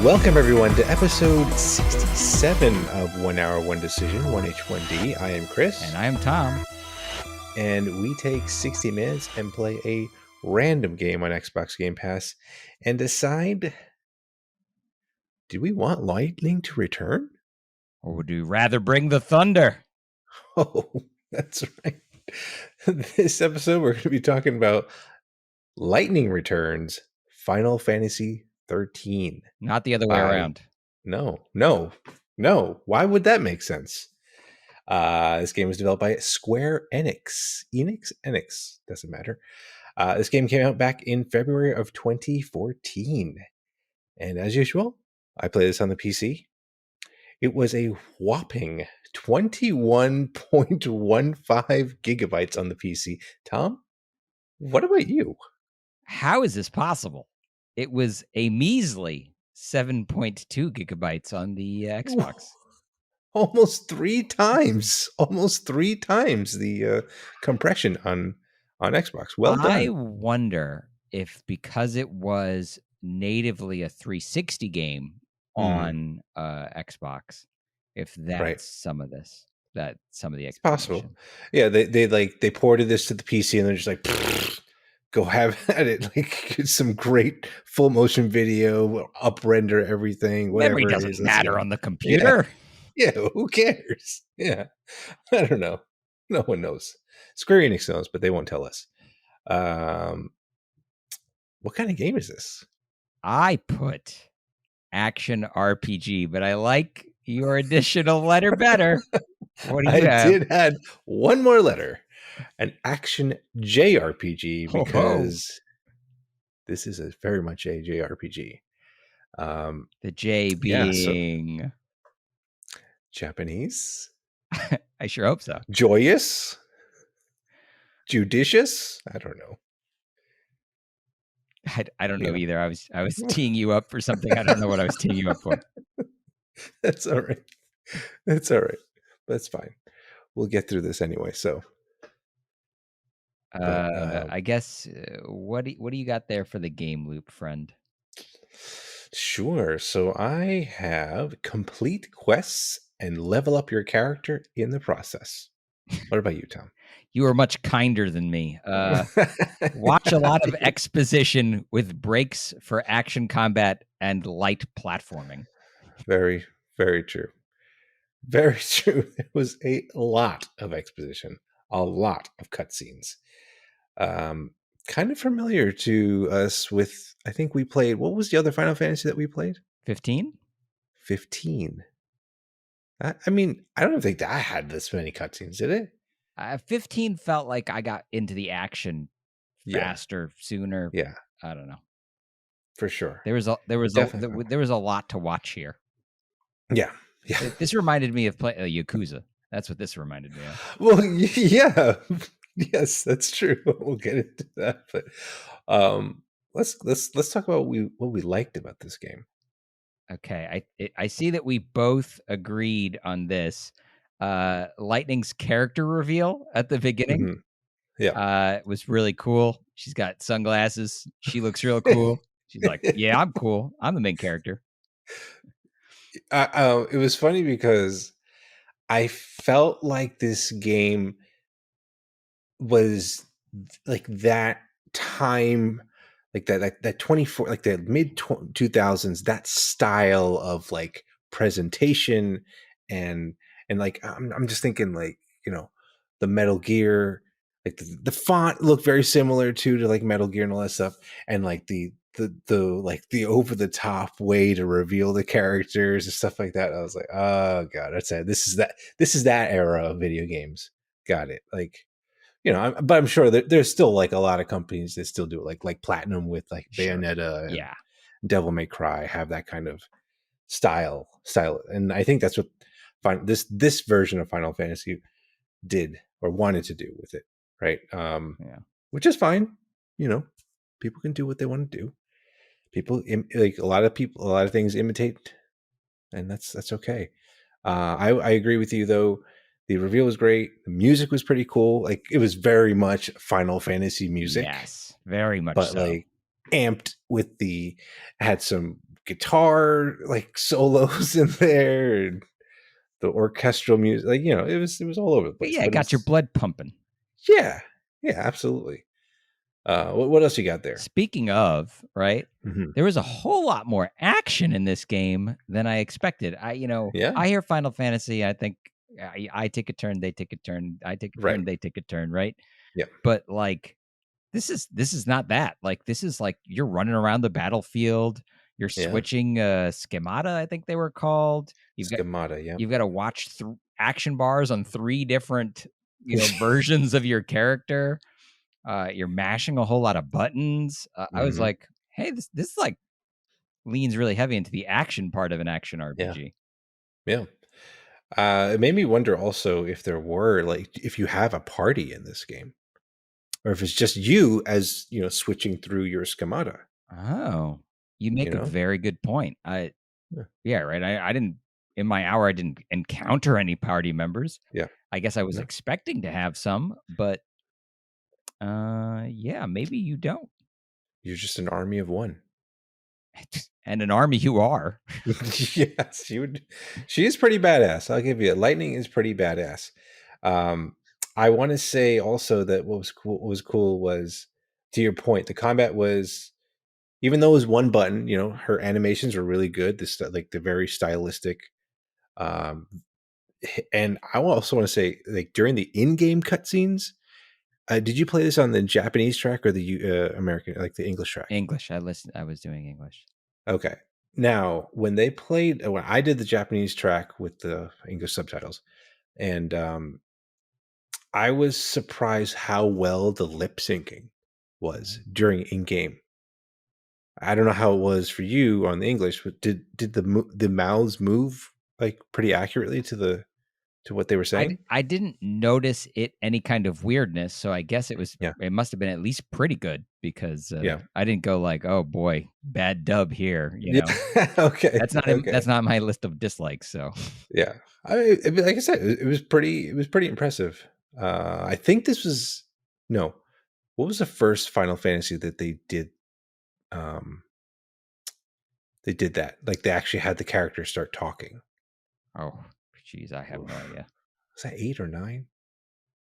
Welcome, everyone, to episode 67 of 1 Hour, 1 Decision, 1H1D. I am Chris. And I am Tom. And we take 60 minutes and play a random game on Xbox Game Pass and decide, do we want Lightning to return? Or would we rather bring the thunder? Oh, that's right. This episode, we're going to be talking about Lightning Returns Final Fantasy 13. Not the other way around. No. Why would that make sense? This game was developed by Square Enix. Enix, doesn't matter. This game came out back in February of 2014. And as usual, I played this on the PC. It was a whopping 21.15 gigabytes on the PC. Tom, what about you? How is this possible? It was a measly 7.2 gigabytes on the Xbox. Almost three times the compression on Xbox. Well done. I wonder if because it was natively a 360 game on Xbox, if that's some of this, that some of the explanation. Possible. Yeah, they ported this to the PC and they're just like, go have at it. Like, get some great full motion video, up render everything. Whatever. Memory doesn't matter on the computer. Yeah, who cares? Yeah, I don't know. No one knows. Square Enix knows, but they won't tell us. What kind of game is this? I put action RPG, but I like your additional letter better. What do you have? I did add one more letter, an action JRPG, because this is very much a JRPG. The J being Japanese. I sure hope so. Joyous, judicious. I don't know. I don't know either. I was teeing you up for something. I don't know what I was teeing you up for. That's all right. That's all right. That's fine. We'll get through this anyway. So, I guess what do you got there for the game loop, friend? Sure. So I have complete quests and level up your character in the process. What about you, Tom? You are much kinder than me. Watch a lot of exposition with breaks for action combat and light platforming. Very, very true. Very true. There was a lot of exposition, a lot of cutscenes. Kind of familiar to us with, I think we played, what was the other Final Fantasy that we played? 15? 15. I mean, I don't think that had this many cutscenes, did it? 15 felt like I got into the action faster, sooner. Yeah, I don't know. For sure. There was a lot to watch here. Yeah. This reminded me of Yakuza. That's what this reminded me of. Well, yeah. Yes, that's true. We'll get into that, but let's talk about what we liked about this game. Okay, I see that we both agreed on this. Lightning's character reveal at the beginning, was really cool. She's got sunglasses. She looks real cool. She's like, "Yeah, I'm cool. I'm the main character." It was funny because I felt like this game was like that time, like that 24, like the mid 2000s, that style of like presentation and like I'm just thinking like, you know, the Metal Gear, like the font looked very similar to like Metal Gear and all that stuff, and like the like the over the top way to reveal the characters and stuff like that. I was like, oh god, that's it. This is that era of video games. Got it. Like, you know, but I'm sure that there's still like a lot of companies that still do it, like Platinum with like Bayonetta and Devil May Cry have that kind of style. And I think that's what this version of Final Fantasy did or wanted to do with it, right? Which is fine. You know, people can do what they want to do. People like a lot of things imitate, and that's okay. I agree with you though. The reveal was great. The music was pretty cool. Like, it was very much Final Fantasy music. Yes, very much. But so. Like amped with had some guitar like solos in there, and the orchestral music. Like, it was all over the place. Yeah, it But it got your was, blood pumping. yeah, yeah, absolutely. What else you got there? Speaking of, right? Hmm. There was a whole lot more action in this game than I expected. Yeah, I hear Final Fantasy, I think I take a turn, they take a turn, I take a right. turn, they take a turn, right? Yeah, But like this is not that. Like this is like you're running around the battlefield, you're yeah. switching schemata, I think they were called. Schemata. Yeah, You've got to watch action bars on three different, versions of your character. You're mashing a whole lot of buttons. I was hmm, like, hey, this like leans really heavy into the action part of an action yeah, RPG. yeah. It made me wonder also if there were, like, if you have a party in this game, or if it's just you as switching through your schemata. Oh, you make You a know, very good point. yeah, Yeah, right. I didn't in my hour. I didn't encounter any party members. yeah. I guess I was No, expecting to have some, but yeah, maybe you don't. you're just an army of one. And an army you are. Yes, she is pretty badass. I'll give you it. Lightning is pretty badass. Um, I want to say also that what was cool was, to your point, the combat was, even though it was one button, her animations were really good. This, like, the very stylistic. Um, and I also want to say, like, during the in-game cutscenes, did you play this on the Japanese track or the American, like the English track? English. I was doing English. Okay. Now, when I did the Japanese track with the English subtitles, and I was surprised how well the lip syncing was during in game. I don't know how it was for you on the English, but did the mouths move like pretty accurately to what they were saying? I didn't notice it any kind of weirdness, so I guess Yeah. it must have been at least pretty good because Yeah. I didn't go like, oh boy, bad dub here. Yeah. Okay. Okay. That's not my list of dislikes. So Yeah. Like I said, it was pretty impressive. I think this was, no. What was the first Final Fantasy that they did? Um, they did that. Like, they actually had the characters start talking. oh geez, I have no Oof. idea. Was that 8 or 9?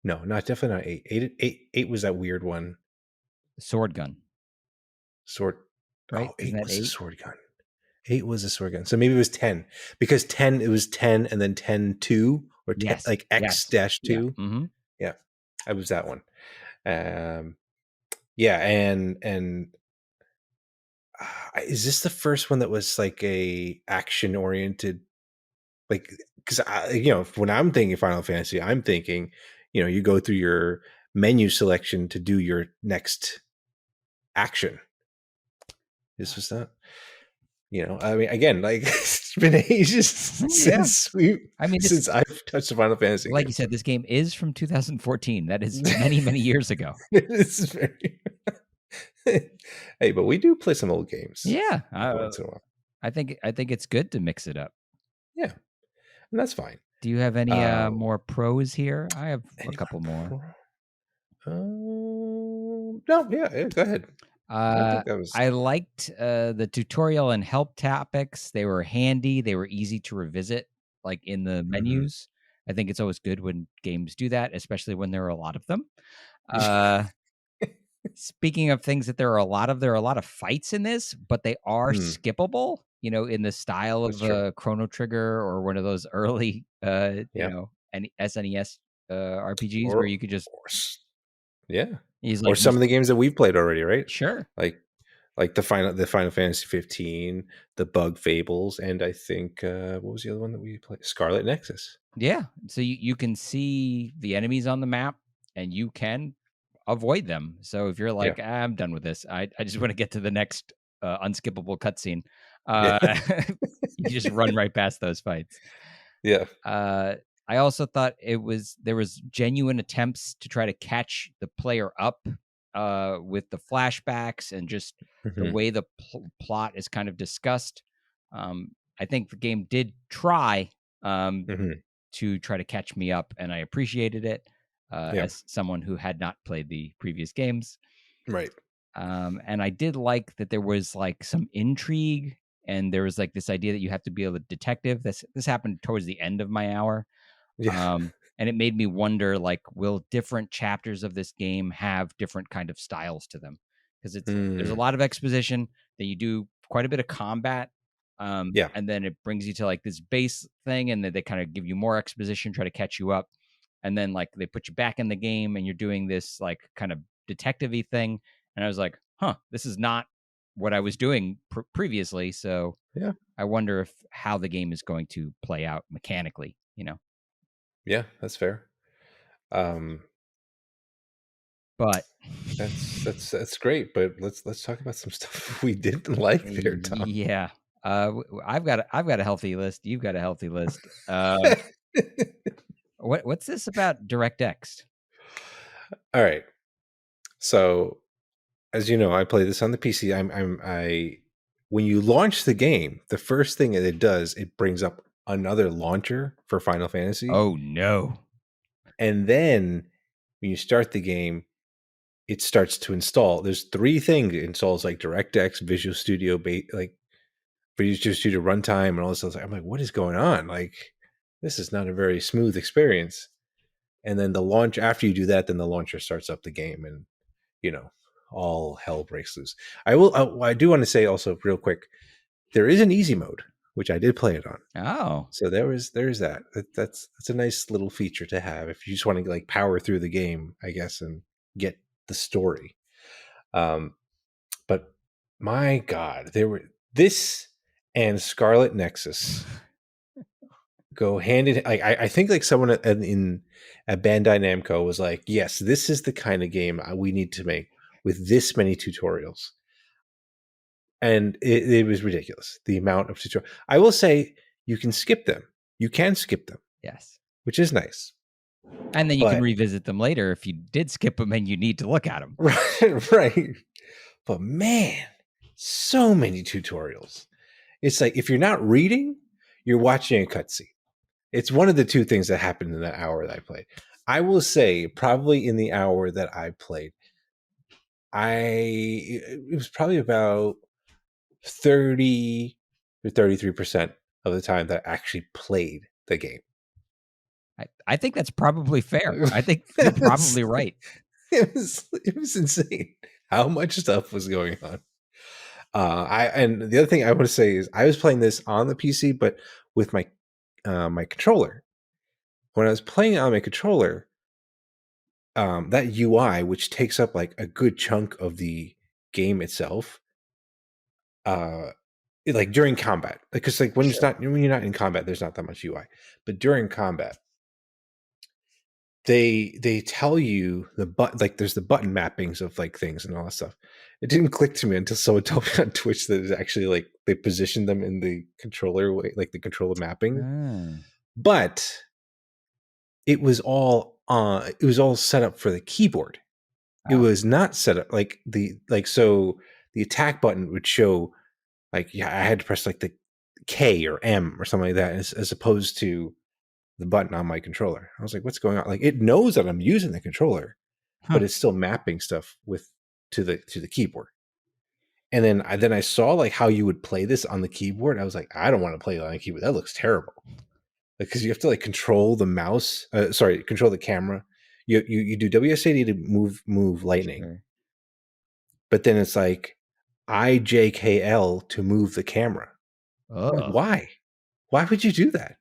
No, not definitely not 8. Eight was that weird one. Sword gun, Sword. right? Oh, Isn't 8 that was a 8? sword gun. 8 was a sword gun. So maybe it was 10, because 10, it was 10 and then 10-2, or 10, Yes. like X Yes. dash Yeah. 2. Mm-hmm. Yeah, I was that one. Um, yeah, and is this the first one that was like a action oriented, like, because when I'm thinking Final Fantasy, I'm thinking, you go through your menu selection to do your next action. This was not, I mean, again, like, it's been ages Yeah. I mean, since I've touched a Final Fantasy like game. you So said, this game is from 2014. That is many, many years ago. this is very. Hey, but we do play some old games Yeah. every once in a while. I think it's good to mix it up. Yeah, and that's fine. Do you have any Uh, more pros here? I have a any couple more. more? No, yeah, go ahead. I Uh, think that was. I liked the tutorial and help topics. They were handy. They were easy to revisit, like in the Mhm. menus. I think it's always good when games do that, especially when there are a lot of them. Uh, Speaking of things that there are a lot of fights in this, but they are Hmm, skippable. In the style that's of true. Chrono Trigger or one of those early, Yeah, any SNES RPGs where or you could just yeah, use or like some of the games that we've played already, right? sure. Like the Final Fantasy 15, the Bug Fables, and I think, what was the other one that we played? Scarlet Nexus. Yeah. So you can see the enemies on the map and you can avoid them. So if you're Yeah, like, I'm done with this, I just want to get to the next unskippable cutscene, yeah, uh, you can just run right past those fights. yeah. Uh, I also thought there was genuine attempts to try to catch the player up with the flashbacks and just the Hmm. way the plot is kind of discussed. Um, I think the game did try um, Hmm. to try to catch me up, and I appreciated it Yeah, as someone who had not played the previous games. right. And I did like that there was like some intrigue and there was like this idea that you have to be a detective. This happened towards the end of my hour. Yeah. And it made me wonder, like, will different chapters of this game have different kind of styles to them? Because there's a Mm. lot of exposition, then you do quite a bit of combat, Yeah. and then it brings you to like this base thing, and then they kind of give you more exposition, try to catch you up, and then like they put you back in the game, and you're doing this like kind of detective-y thing, and I was like, huh, this is not what I was doing previously. So Yeah. I wonder if how the game is going to play out mechanically, Yeah, that's fair. But That's great, but let's talk about some stuff we didn't like there, Tom. yeah, I've got a healthy list. You've got a healthy list. What's this about DirectX? All right. So, as you know, I play this on the PC. I when you launch the game, the first thing that it does, it brings up another launcher for Final Fantasy. Oh no. And then when you start the game, it starts to install. There's 3 things it installs, like DirectX, Visual Studio, like Visual Studio Runtime, and all this stuff. I'm like, what is going on? Like, this is not a very smooth experience. And then the launch, after you do that, then the launcher starts up the game, and all hell breaks loose. I do want to say also real quick, there is an easy mode, which I did play it on. Oh. So there's that. That's a nice little feature to have if you just want to like power through the game, I guess, and get the story. But my God, this and Scarlet Nexus go hand in. Like I think like someone at Bandai Namco was like, yes, this is the kind of game we need to make with this many tutorials. And it was ridiculous, the amount of tutorials. I will say you can skip them. You can skip them. Yes. Which is nice. And then you can revisit them later if you did skip them and you need to look at them. Right. But man, so many tutorials. It's like if you're not reading, you're watching a cutscene. It's one of the 2 things that happened in that hour that I played. I will say probably in the hour that I played, it was probably about 30 to 33% of the time that I actually played the game. I think that's probably fair. I think you're probably right. It was insane how much stuff was going on. And the other thing I want to say is I was playing this on the PC, but with my my controller. When I was playing it on my controller, that UI, which takes up like a good chunk of the game itself, like during combat, because like when you're not in combat, there's not that much UI, but during combat, they tell you like there's the button mappings of like things and all that stuff. It didn't click to me until someone told me on Twitch that it's actually like they positioned them in the controller way, like the controller mapping. But it was all set up for the keyboard. It was not set up like so the attack button would show like I had to press like the K or M or something like that as opposed to the button on my controller. I was like, what's going on? Like it knows that I'm using the controller, but it's still mapping stuff to the keyboard. And then I saw like how you would play this on the keyboard. I was like, I don't want to play it on the keyboard. That looks terrible. Because you have to like control the mouse. Control the camera. You do WSAD to move lightning, Sure. but then it's like IJKL to move the camera. Like, why? Why would you do that?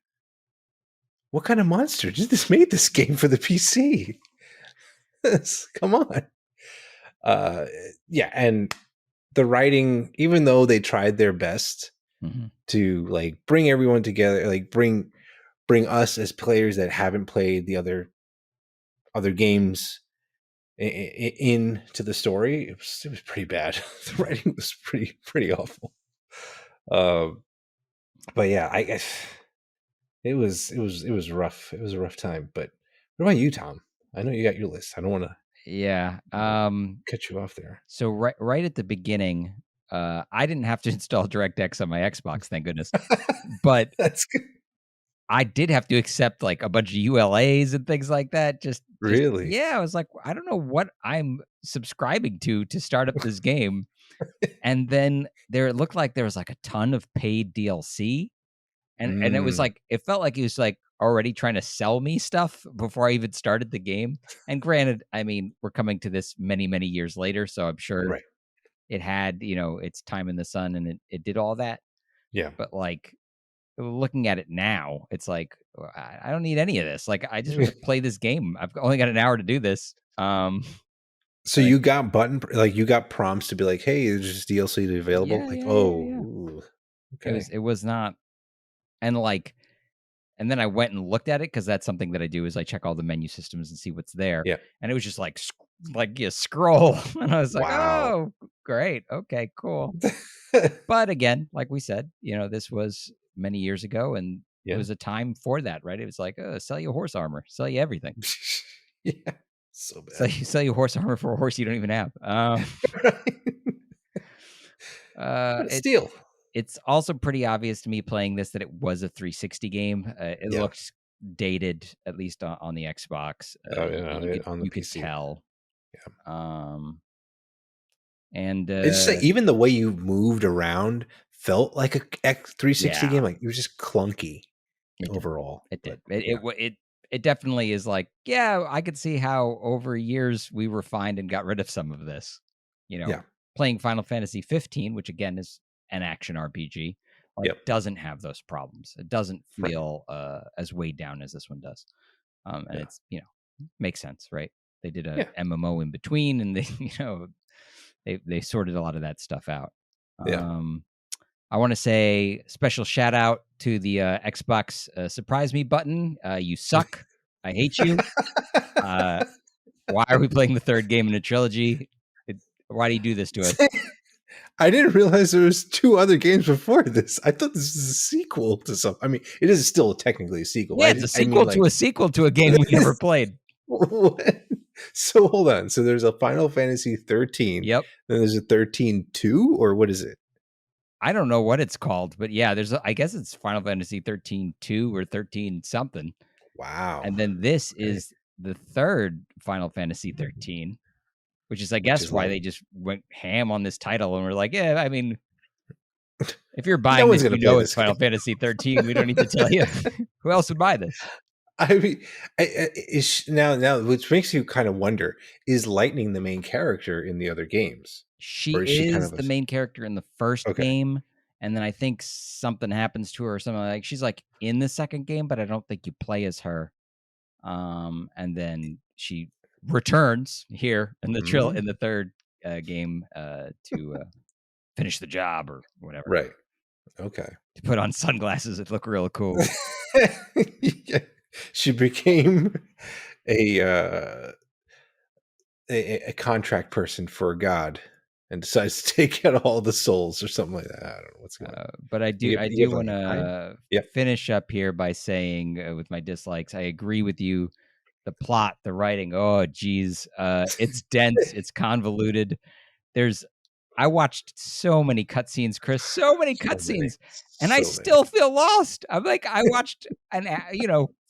What kind of monster just made this game for the PC? Come on. Yeah, and the writing, even though they tried their best to like bring everyone together, like bring us as players that haven't played the other games into the story, it was pretty bad. The writing was pretty awful. But yeah, I guess it was rough. It was a rough time. But what about you, Tom? I know you got your list. I don't want to cut you off there. So right at the beginning, I didn't have to install DirectX on my Xbox, thank goodness. But that's good. I did have to accept like a bunch of ULAs and things like that. Just Really? yeah, I was like, I don't know what I'm subscribing to start up this game. And then it looked like there was like a ton of paid DLC. And it was Mm, like it felt like he was like already trying to sell me stuff before I even started the game. And granted, I mean, we're coming to this many, many years later, so I'm sure right. it had, its time in the sun and it did all that. Yeah. But like looking at it now, it's like I don't need any of this. Like I just want to play this game. I've only got an hour to do this. So Like you got you got prompts to be like, "Hey, there's just DLC available." yeah, Like, yeah, yeah, oh, yeah. ooh, It okay, was it was not and like and then I went and looked at it because that's something that I do is I check all the menu systems and see what's there. yeah, And it was just like you scroll, and I was like, wow, oh, great, okay, cool. But again, like we said, this was many years ago, and it yeah, was a time for that, right? It was like, sell you horse armor, sell you everything, yeah, so sell bad. you sell you horse armor for a horse you don't even have. What a It steal! it's also pretty obvious to me playing this that it was a 360 game. It Yeah. looked dated, at least on the Xbox. Oh, yeah, You could on the you could PC. tell. Yeah. Um, and It's just like even the way you moved around felt like a 360 yeah, game. Like it was just clunky it did. overall. It But did. It yeah, it wa- it it definitely is like, yeah, I could see how over years we refined and got rid of some of this. You know, yeah, playing Final Fantasy 15, which again is an action RPG, like yep, doesn't have those problems. It doesn't right, feel as weighed down as this one does. And yeah, it's makes sense, right? They did a yeah, MMO in between, and they they sorted a lot of that stuff out. yeah. Um, I want to say special shout out to the Xbox surprise me button. You suck. I hate you. Uh, why are we playing the third game in a trilogy? Why do you do this to us? I didn't realize there was two other games before this. I thought this was a sequel to some. I mean, it is still technically a sequel. Yeah, it's a I mean, sequel to like, a sequel to a game we never played. what? So hold on. So there's a Final Fantasy 13, Yep. then there's a 13-2, or what is it? I don't know what it's called, but yeah, I guess it's Final Fantasy 13 2 or 13 something. Wow. And then this Okay. is the third Final Fantasy 13, which is, I Which guess, is why like they just went ham on this title and were like, yeah, I mean, if you're no buying one's this, gonna you play know it's this Final game. Fantasy 13. We don't need to tell you. Who else would buy this? I mean, is now, which makes you kind of wonder: is Lightning the main character in the other games, She or is she kind is of a the main character in the first okay? game, and then I think something happens to her or something like she's like in the second game, but I don't think you play as her. And then she returns here in Mm, in the third game to finish the job or whatever. right. Okay. To put on sunglasses that look real cool. Yeah. She became a, uh, a contract person for God and decides to take out all the souls or something like that. I don't know what's going on. But I You do have, like, want a time? to Yep. finish up here by saying with my dislikes, I agree with you. The plot, the writing, oh geez, it's dense, it's convoluted. There's I watched so many cutscenes, Chris, so many So many. cutscenes, and I So many. still feel lost. I'm like, I watched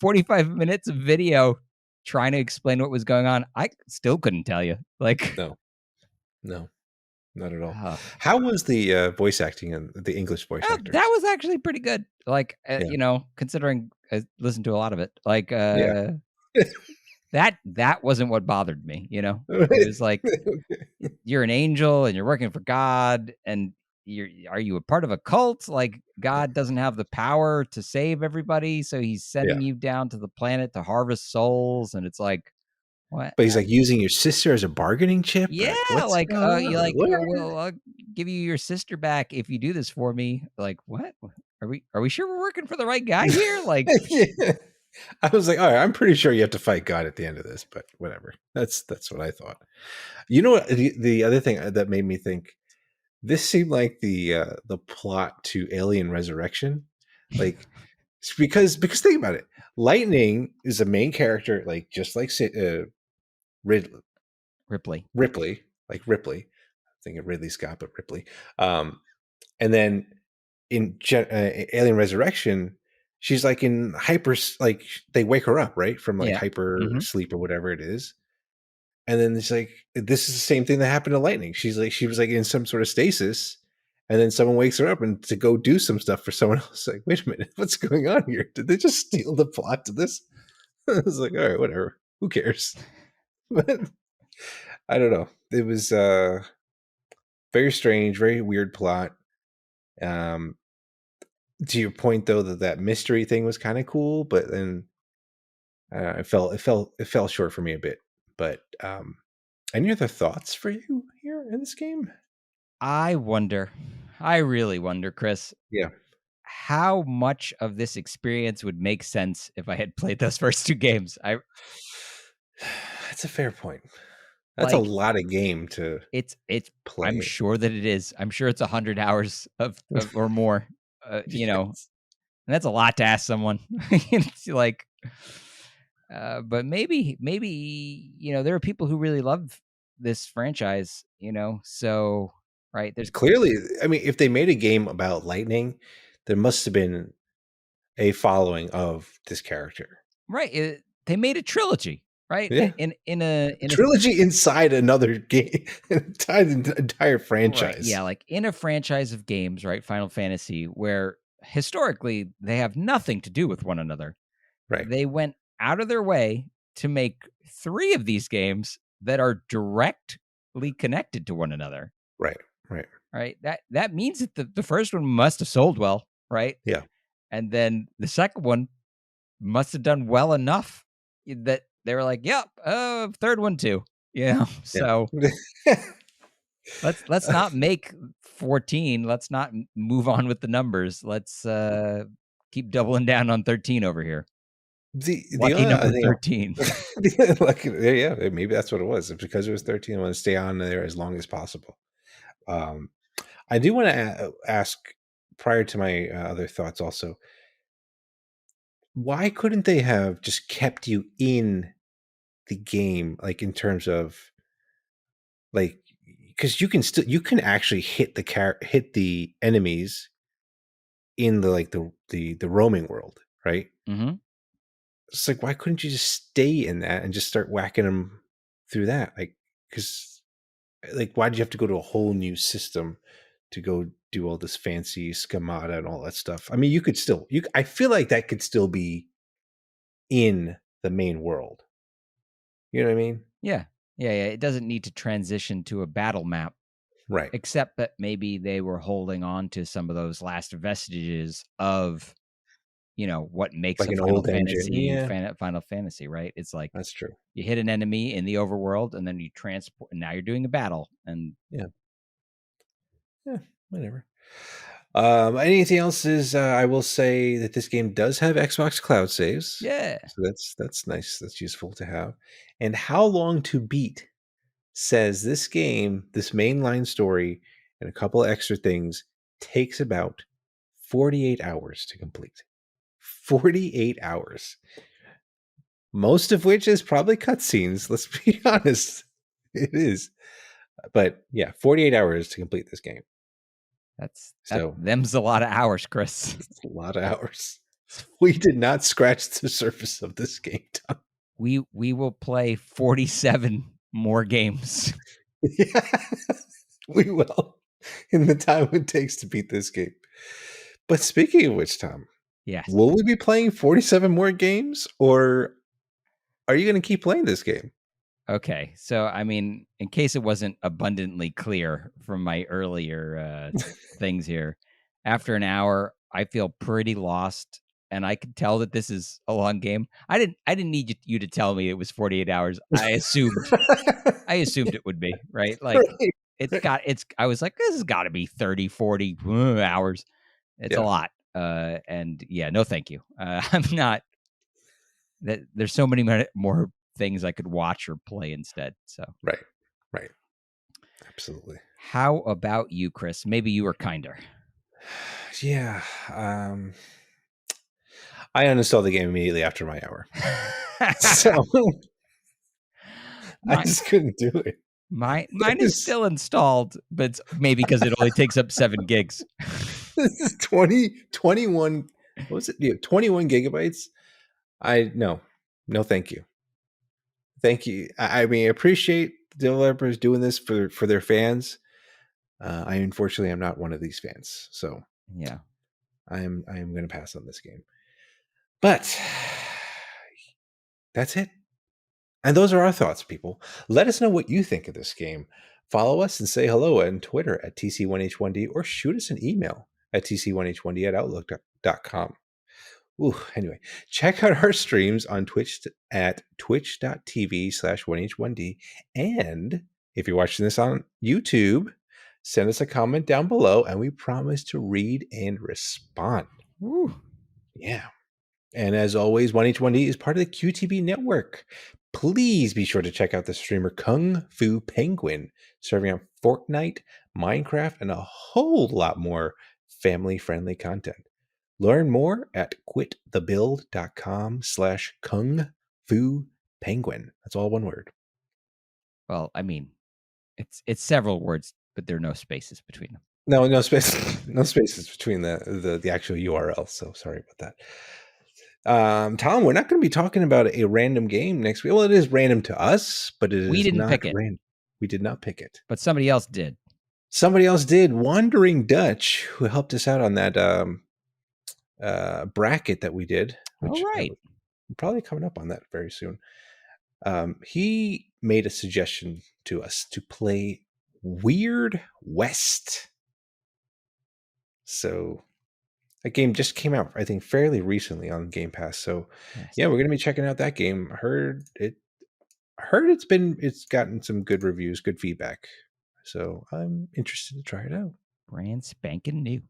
45 minutes of video trying to explain what was going on. I still couldn't tell you. Like, No. No. Not at all. uh, How was the, voice acting and the English voice that actors? was actually pretty good. Like, Yeah. considering I listened to a lot of it, like, Yeah. that wasn't what bothered me. It was like you're an angel and you're working for God, and are you a part of a cult? Like God doesn't have the power to save everybody, so he's Yeah. sending you down to the planet to harvest souls, and it's like, what? But he's, like, using your sister as a bargaining chip? Yeah, Like, what's like going you're on? like, What? oh well, I'll give you your sister back if you do this for me. Like, what? Are we sure we're working for the right guy here? Like, Yeah. I was like, "Alright, I'm pretty sure you have to fight God at the end of this," but whatever. That's what I thought. You know what? The other thing that made me think, this seemed like the plot to Alien Resurrection. Like, because think about it. Lightning is a main character, like, just like Rid Ripley. Ripley, like Ripley. I'm thinking Ridley Scott, but Ripley. And then in Alien Resurrection, she's like in hyper, like they wake her up, right, from like Yeah. hyper Mhm. sleep or whatever it is. And then it's like, this is the same thing that happened to Lightning. She was like in some sort of stasis, and then someone wakes her up and to go do some stuff for someone else. Like, wait a minute, what's going on here? Did they just steal the plot to this? I was like, all right, whatever. Who cares? But I don't know. It was very strange, very weird plot. Um, to your point though, that mystery thing was kind of cool, but then it fell short for me a bit. But any other thoughts for you here in this game? I really wonder, Chris, Yeah. how much of this experience would make sense if I had played those first two games. That's a fair point. That's a Like, lot of game to it's I'm play. sure that it is. I'm sure it's 100 hours of or more, and Yes. that's a lot to ask someone. It's like, but maybe, there are people who really love this franchise, so, right, there's Clearly, I mean, if they made a game about lightning, there must have been a following of this character. right, they made a trilogy, right? Yeah. In A a trilogy inside another game, entire Right, franchise. yeah, like in a franchise of games, right, Final Fantasy, where historically they have nothing to do with one another. Right. They went out of their way to make 3 of these games that are directly connected to one another, Right. Right. right? That means that the first one must have sold well, right? Yeah. And then the second one must have done well enough that they were like, "Yep, third one too." So Yeah. let's not make 14. Let's not move on with the numbers. Let's keep doubling down on 13 over here. The Lucky other number thing, 13. like, yeah, maybe that's what it was. It's because it was 13. I want to stay on there as long as possible. Um, I do want to ask, prior to my other thoughts, also, why couldn't they have just kept you in the game, like in terms of like, because you can actually hit the enemies in the like the roaming world, right? Hmm. It's like, why couldn't you just stay in that and just start whacking them through that? Like, because like, why did you have to go to a whole new system to go do all this fancy schemata and all that stuff? I mean, you could still, I feel like that could still be in the main world. You know what I mean? Yeah. Yeah. It doesn't need to transition to a battle map, Right. except that maybe they were holding on to some of those last vestiges of, what makes Like a an old engine. Yeah, Final Fantasy, right? It's like that's true. you hit an enemy in the overworld and then you transport, and now you're doing a battle. And Yeah. Yeah. Whatever. Anything else is I will say that this game does have Xbox Cloud saves. yeah. So that's nice. That's useful to have. And how long to beat says this game, this mainline story, and a couple of extra things takes about 48 hours to complete. 48 hours. Most of which is probably cutscenes, let's be honest. It is. But yeah, 48 hours to complete this game. So Them's a lot of hours, Chris. it's a lot of hours. We did not scratch the surface of this game, Tom. We will play 47 more games. Yeah, we will in the time it takes to beat this game. But speaking of which, Tom, Yes. will we be playing 47 more games, or are you going to keep playing this game? Okay. So, I mean, in case it wasn't abundantly clear from my earlier things here, after an hour, I feel pretty lost, and I could tell that this is a long game. I didn't need you to tell me it was 48 hours. I assumed it would be, right? Like Right, right. I was like, this has got to be 30, 40 hours. It's a Yeah, lot. And yeah, no, thank you. I'm not that there's so many more things I could watch or play instead. So, right, right. Absolutely. how about you, Chris? Maybe you were kinder. Yeah. I uninstalled the game immediately after my hour. So I mine, just couldn't do it. mine is This, still installed, but it's maybe because it only takes up 7 gigs. this is 20, 21 What was it? 21 gigabytes? No, thank you. Thank you. I mean, I appreciate developers doing this for their fans. I unfortunately am not one of these fans, so yeah, I am going to pass on this game. But that's it. And those are our thoughts, people. Let us know what you think of this game. Follow us and say hello on Twitter at TC1H1D or shoot us an email at TC1H1D@outlook.com. Ooh, anyway, check out our streams on Twitch at twitch.tv/1H1D. And if you're watching this on YouTube, send us a comment down below and we promise to read and respond. Woo. Yeah. And as always, 1H1D is part of the QTB network. Please be sure to check out the streamer Kung Fu Penguin, serving up Fortnite, Minecraft, and a whole lot more family-friendly content. Learn more at quitthebuild.com/Kung Fu Penguin. That's all one word. Well, I mean, it's several words, but there are no spaces between them. No space, no spaces between the actual URL. So sorry about that. Tom, we're not going to be talking about a random game next week. Well, it is random to us, but We didn't not pick it. random. We did not pick it. But somebody else did. Somebody else did. Wandering Dutch, who helped us out on that bracket that we did. Which, all right. we're probably coming up on that very soon. He made a suggestion to us to play Weird West. So that game just came out, I think, fairly recently on Game Pass. So Yes. yeah, we're gonna be checking out that game. I heard it's gotten some good reviews, good feedback. So I'm interested to try it out. Brand spanking new.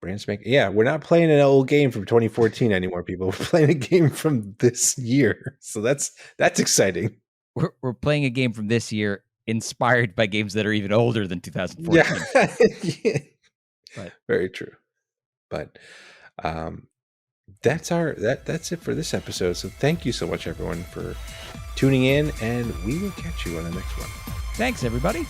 Brand spanking. Yeah, we're not playing an old game from 2014 anymore, people. We're playing a game from this year. So that's exciting. We're playing a game from this year inspired by games that are even older than 2014. Yeah. But very true. But that's it for this episode. So thank you so much, everyone, for tuning in, and we will catch you on the next one. Thanks, everybody.